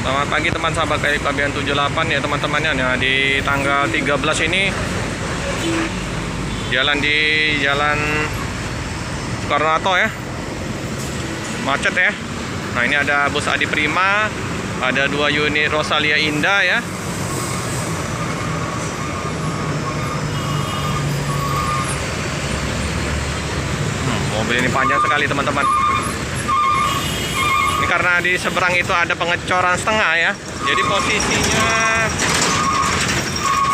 Selamat pagi teman sahabat KRI Pelabuhan 78 ya teman-temannya. Nah, di tanggal 13 ini jalan Soekarno-Hatta ya, macet ya. Nah, ini ada bus Adi Prima, ada 2 unit Rosalia Indah ya. Mobil ini panjang sekali teman-teman. Ini karena di seberang itu ada pengecoran setengah ya. Jadi posisinya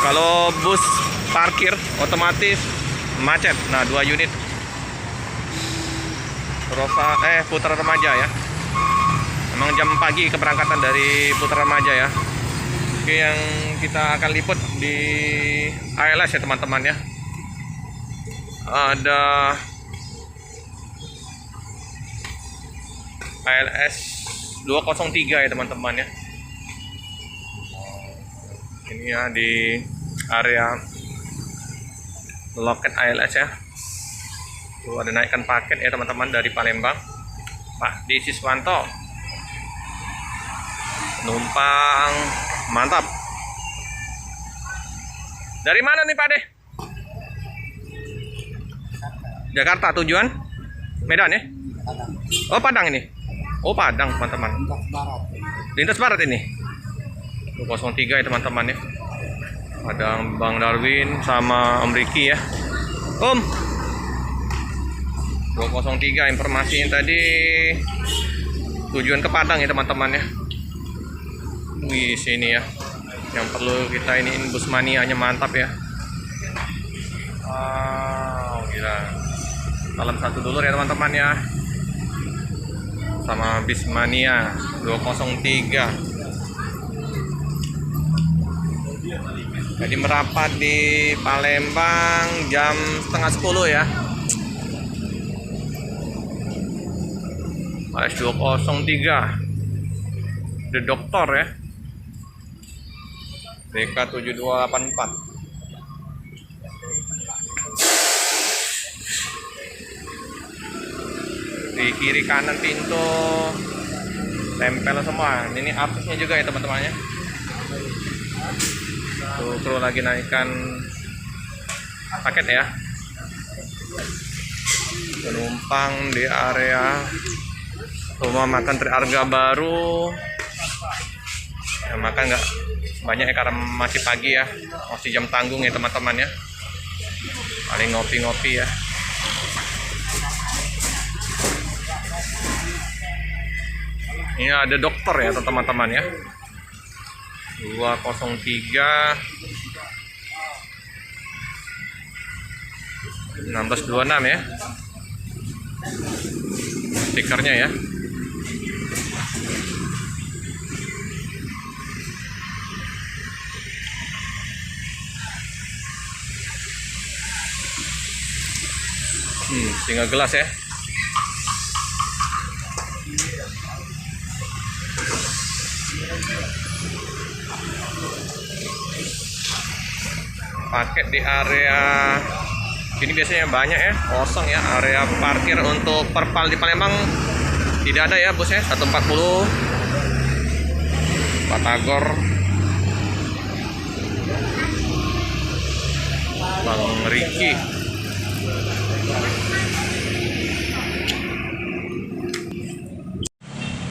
kalau bus parkir otomatis macet. Nah, 2 unit Putra Remaja ya. Memang jam pagi keberangkatan dari Putra Remaja ya. Oke, yang kita akan liput di ALS ya teman-teman ya. Ada ALS 203 ya teman-teman ya. Ini ya di area loket ALS ya. Tuh ada naikkan paket ya teman-teman dari Palembang. Pak di Siswanto. Numpang mantap. Dari mana nih Pak De? Jakarta tujuan? Medan ya? Oh, Padang ini. Oh, Padang teman-teman. Lintas Barat ini. 203 ya teman-teman ya. Ada Bang Darwin sama Om Riki ya. Om 203 informasi yang tadi tujuan ke Padang ya teman-teman ya. Wih, sini ya. Yang perlu kita ini bus manianya mantap ya. Wow, gila. Salam satu dulu ya teman-teman ya. Sama Bismania 203. Jadi merapat di Palembang jam setengah 10 ya. AS 203 The Doctor ya. DK 7284. Di kiri kanan pintu tempel semua. Ini artisnya juga ya teman-teman ya. Tuh kru lagi naikkan paket ya. Penumpang di area rumah makan Triarga Baru. Ya, makan nggak banyak ya karena masih pagi ya, masih jam tanggung ya teman-teman ya. Paling ngopi-ngopi ya. Ini ada dokter ya teman-teman ya. 203 1626 ya. Stikernya ya. Singa gelas ya. Paket di area ini biasanya banyak ya, kosong ya. Area parkir untuk Perpal di Palembang tidak ada ya busnya. 140 Batagor Bang Riki.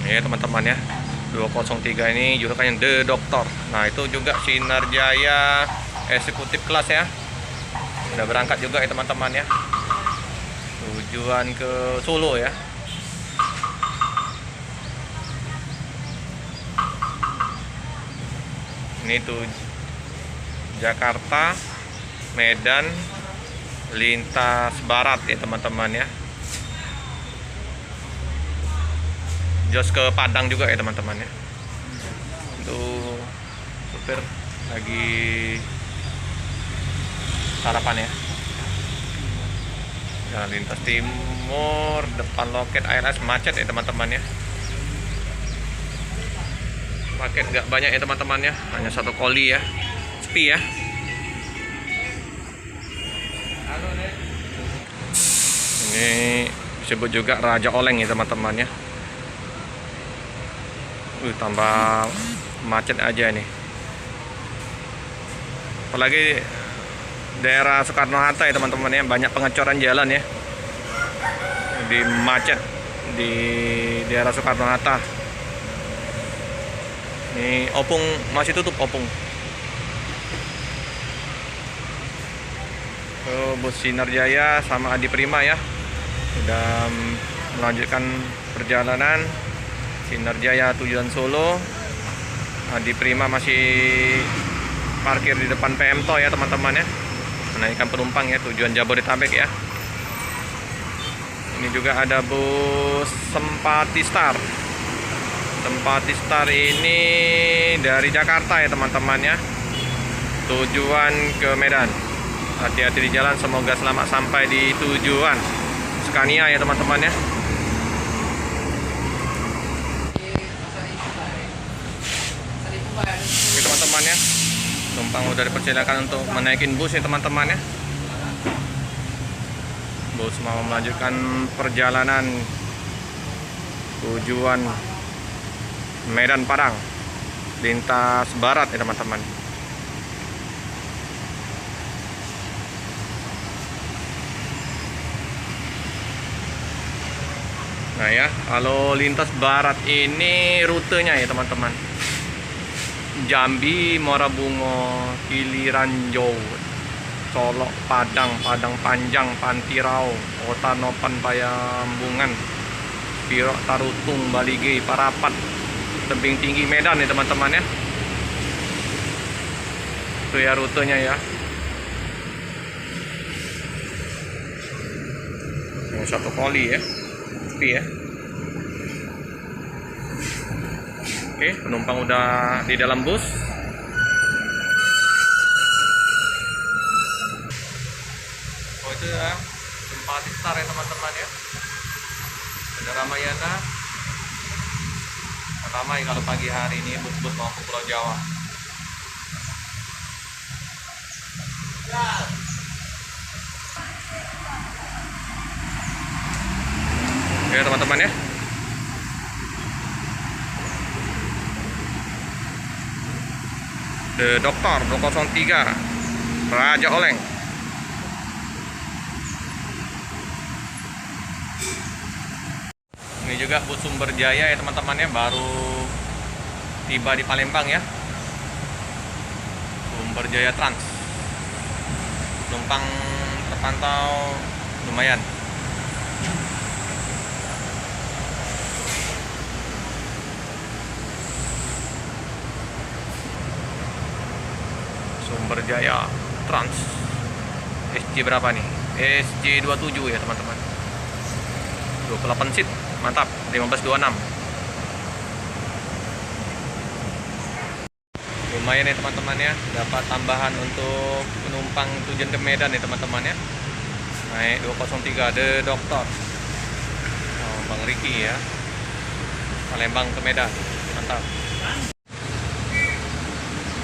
Ya teman-teman ya, 203 ini julukannya The Doctor. Nah, itu juga Sinar Jaya eksekutif kelas ya. Udah berangkat juga ya teman-teman ya. Tujuan ke Solo ya. Ini tuh Jakarta, Medan, lintas barat ya teman-teman ya. Jos ke Padang juga ya teman-teman ya. Untuk supir lagi sarapan ya. Jalan lintas timur depan loket ALS macet ya teman-teman ya. Paket nggak banyak ya teman-teman ya, hanya 1 koli ya, sepi ya. Ini disebut juga Raja Oleng ya teman-teman ya. Tambah macet aja ini. Apalagi daerah Soekarno-Hatta ya teman-teman ya, banyak pengecoran jalan ya. Di macet di daerah Soekarno-Hatta. Ini Opung masih tutup, Opung. Bus Sinar Jaya sama Adi Prima ya, sudah melanjutkan perjalanan. Sinar Jaya tujuan Solo, Adi Prima masih parkir di depan PMTO ya teman-teman ya, menaikkan penumpang ya tujuan Jabodetabek ya. Ini juga ada bus Sempati Star. Sempati Star ini dari Jakarta ya teman-teman ya, tujuan ke Medan. Hati-hati di jalan, semoga selamat sampai di tujuan. Scania ya teman-teman ya. Oke teman-teman ya, penumpang udah dipersilakan untuk menaikin bus ya teman-teman ya. Bus mau melanjutkan perjalanan tujuan Medan Padang, lintas barat ya teman-teman. Nah ya, kalau lintas barat ini rutenya ya teman-teman, Jambi, Muara Bungo, Iliranjau, Solok, Padang, Padang Panjang, Pantirau, Kota Nopan, Payambungan, Pirok, Tarutung, Balige, Parapat, Tebing Tinggi, Medan ya teman-teman ya. Itu ya rutenya ya. Yang satu kali ya, sepi ya. Oke, penumpang udah di dalam bus. Oh itu ya, Sempati Star ya teman-teman ya. Ada Ramayana. Ramai kalau pagi hari ini bus-bus mau ke Pulau Jawa. Oke teman-teman ya. The Doctor 203 Raja Oleng. Ini juga bus Sumber Jaya ya teman-teman ya, baru tiba di Palembang ya. Sumber Jaya Trans. Penumpang terpantau lumayan. Sumber Jaya Trans. SJ berapa nih? SJ 27 ya teman-teman. 28 seat. Mantap, 1526. Lumayan ya teman-teman ya, dapat tambahan untuk penumpang tujuan ke Medan ya teman-teman ya. Naik 203 The Doctor. Oh, Bang Riki ya. Palembang ke Medan. Mantap.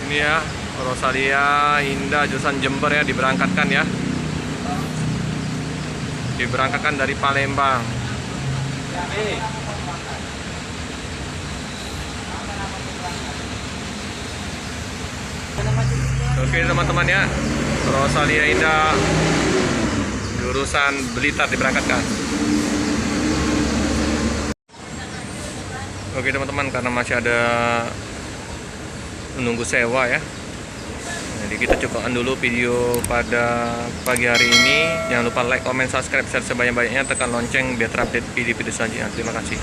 Ini ya, Rosalia Indah jurusan Jember ya, diberangkatkan ya. Diberangkatkan dari Palembang. Oke teman-teman ya, Rosalia Indah jurusan Blitar diberangkatkan. Oke teman-teman, karena masih ada menunggu sewa ya, jadi kita cukupkan dulu video pada pagi hari ini. Jangan lupa like, comment, subscribe, share sebanyak-banyaknya, tekan lonceng biar terupdate video-video selanjutnya. Terima kasih.